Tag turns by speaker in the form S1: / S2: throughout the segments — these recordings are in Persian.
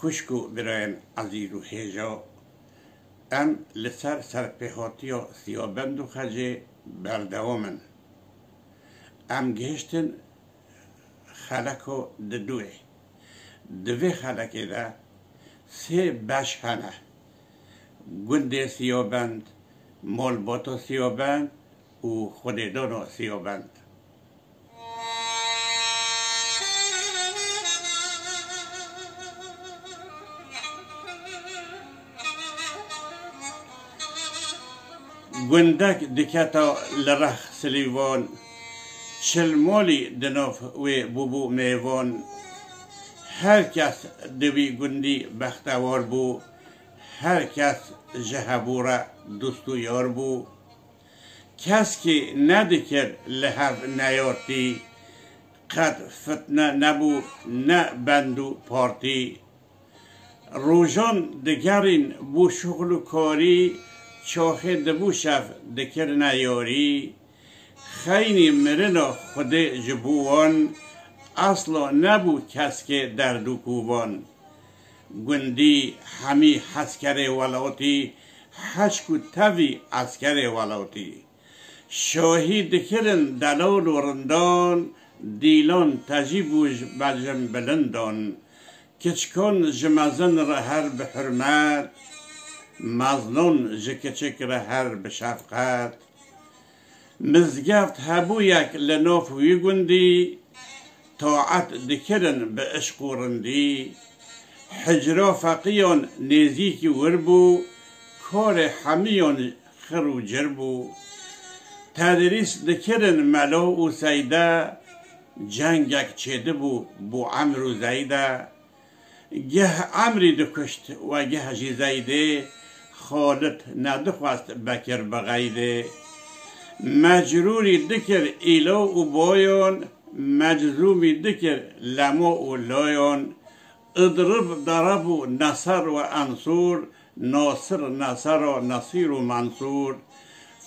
S1: خوشکو براین عزیز و هیجا ام لسر سرپیهاتی و سیابند و خجه بردوامن ام گهشتن خلق و دوی دوی خلقی ده سه بش هنه گنده سیابند مالباتو سیابند و خوددانو سیابند گندک دکتا لرخ سلیوان چلمالی دناف و بوبو میوان هر کس دوی گندی بختوار بو هر کس جهبورا دوستو یار بو کس که ندکر لحب نیارتی قد فتنه نبو نه بندو پارتی روزان دگرین بو شغل و کاری چاخه دبو شف دکر نیاری خیلی مرنا خود جبوان اصلا نبو کس که در دو کوبان گندی همی حسکر ولاتی حشکو تاوی عسکر ولاتی شاهی دکرن دلال و رندان دیلان تجیبوش بجم بلندان کچکان جمزن را هر به حرمت مزنون جکچک را هر به شفقت مزگفت هبو یک لناف وی گندی طاعت دکرن به عشق و رندی حجرا فقیان نزیکی وربو کار همیان خر و جربو تدریس دکرن ملا و سیده جنگک چیده بو عمر و زیده گه عمری دکشت و گه جی زیده خالت ندخواست بکر بغیده مجروری دکر ایلا و بایان مجزومی دکر لما و لایان اضرب ضرب و نصر و انصور ناصر نصر و نصیر و منصور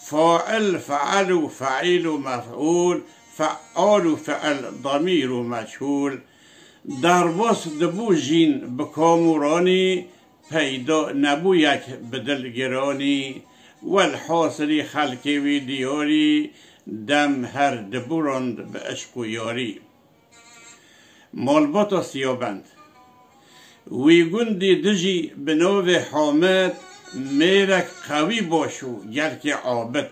S1: فاعل فعل و فعیل و مفعول فعال و فعل ضمیر و مجهول درباس دبو جین بکامورانی پیدا نبو یک بدلگرانی والحاصلی خلقی وی دیاری دم هر دبوراند به عشق و یاری مالباتا سیابند وی گندی دجی بناو حامد میرک قوی باشو گرک عابد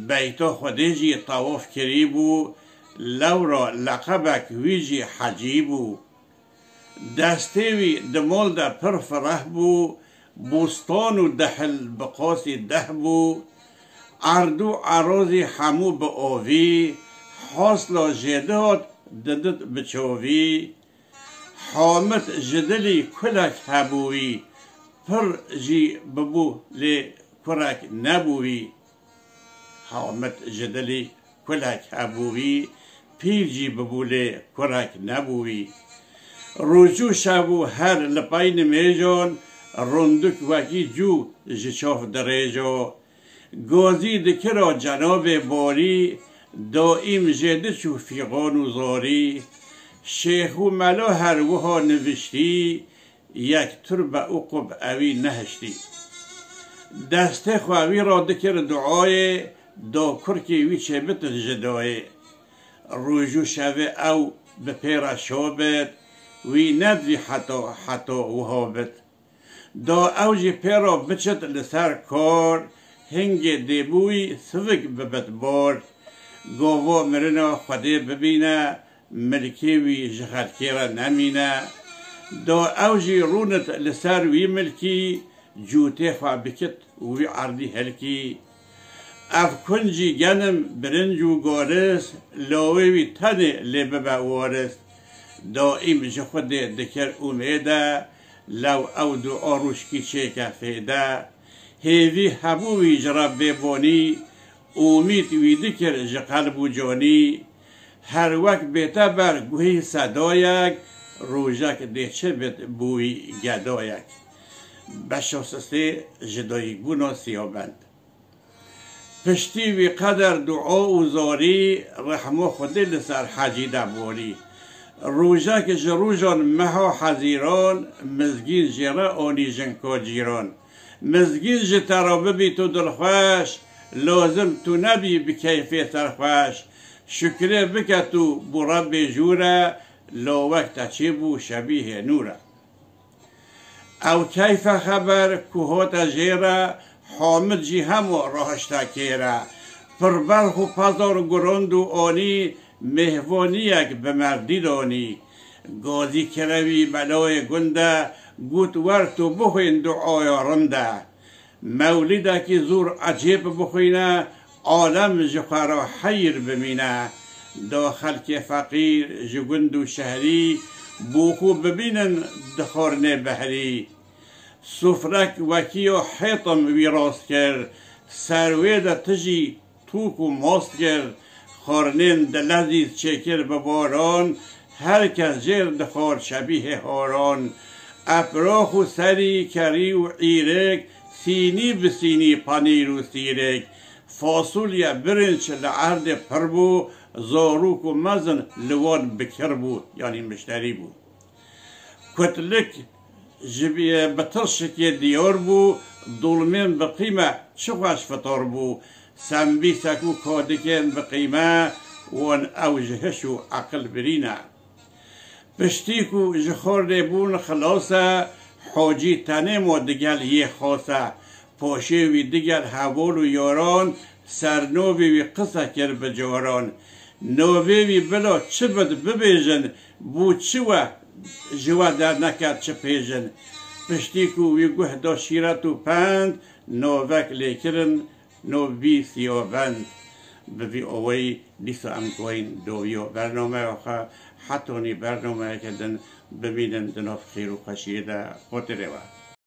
S1: بیتا خودجی طواف کری بو لورا لقبک ویجی حجیبو دستوی دمال دا پر فرح بو بوستانو دهل بقاسی ده بو اردو عراضی همو به آوی حاصلا جداد ددت بچاوی حامد جدلی کلک هبوی پر جی ببو لی کرک نبوی حامد جدلی کلک هبوی پیر جی ببو لی کرک نبوی روزو شبو هر لپین میجان رندک وکی جو جچاف دریجا گازی دکرا جناب باری دائم جده چو فیقان و زاری شیخ و ملا هر وها نوشتی یک تر به اقب اوی نهشتی دست خواهی را دکر دعای دا کرکی وی چه بتن جدای روزو شوه او به پیر شابت وی ندوی حتی وهابت دا اوجی پیرا بچت لسر کار هنگ دیبوی سوک ببت بار گاوا مرنا خوده ببینه ملکی وی جخرکی را نمینه دا اوجی رونت لسر وی ملکی جوته خواه بکت وی عردی هلکی اف کنجی گنم برنج و گارس لاوی وی تنه لبه وارس دائم جخود دکر امیده لو او دو آروشکی چه کفیده هیوی هبوی جرب ببانی امید وی دکر جقلب و جانی هر وقت بیتا بر گوهی صدایک روژک دیچه بیت بوی گدایک بشاسسته جدایی گونا سیابند پشتی وی قدر دعا و زاری رحمه خود لسر حجی دباری روژه که جروجان مها حزیران مزگین جرا آنی جنکا جیران مزگین جترا ببی تو دلخوش لازم تو نبی بکیفی سرخوش شکره بکه تو بو رب جوره لو وقت چی بو شبیه نوره او کیف خبر کوهات جیره حامد جی همو راهشتا کیره پر برخ و پزار گرند و آنی مهوانی یک به مردی دانی گازی کروی بلای گنده گوت ورتو بخوین دعای رنده مولیده که زور عجیب بخوینه عالم جخرا حیر بمینه داخل که فقیر جگند و شهری بوخو ببینن دخارن بحری سفرک وکی و حیطم ویراست کرد سرویده تجی توک و ماست کرد خارنین دلزیز چکر بباران هر کس جر دخار شبیه هاران افراخ و سری کری و عیرک سینی بسینی پنیر و سیرک فاصولیا برنج لعرد پر بو زاروک و مزن لوان بکر بو یعنی مشتری بو کتلک جبیه بترشکی دیار بو دولمین بقیمه چخوش فطار بو سنبی سکو کادکین بقیمه وان اوجهش و عقل برینه پشتیکو جخور بون خلاصه حاجی تنم و دگل یه خاصه پاشوی دیگر حوال و یاران سرنوی وی قصه کر بجاران نوی وی بلا چه بد ببیجن بو چه و جوا در نکرد چه پیجن پشتیکو وی گوه دا شیرت و پند نوک لیکرن نوی سیابند بوی اوی لیسا امکوین دویو برنامه آخه حتی برنامه کردن ببینن دناف خیر و خشیده خاطره و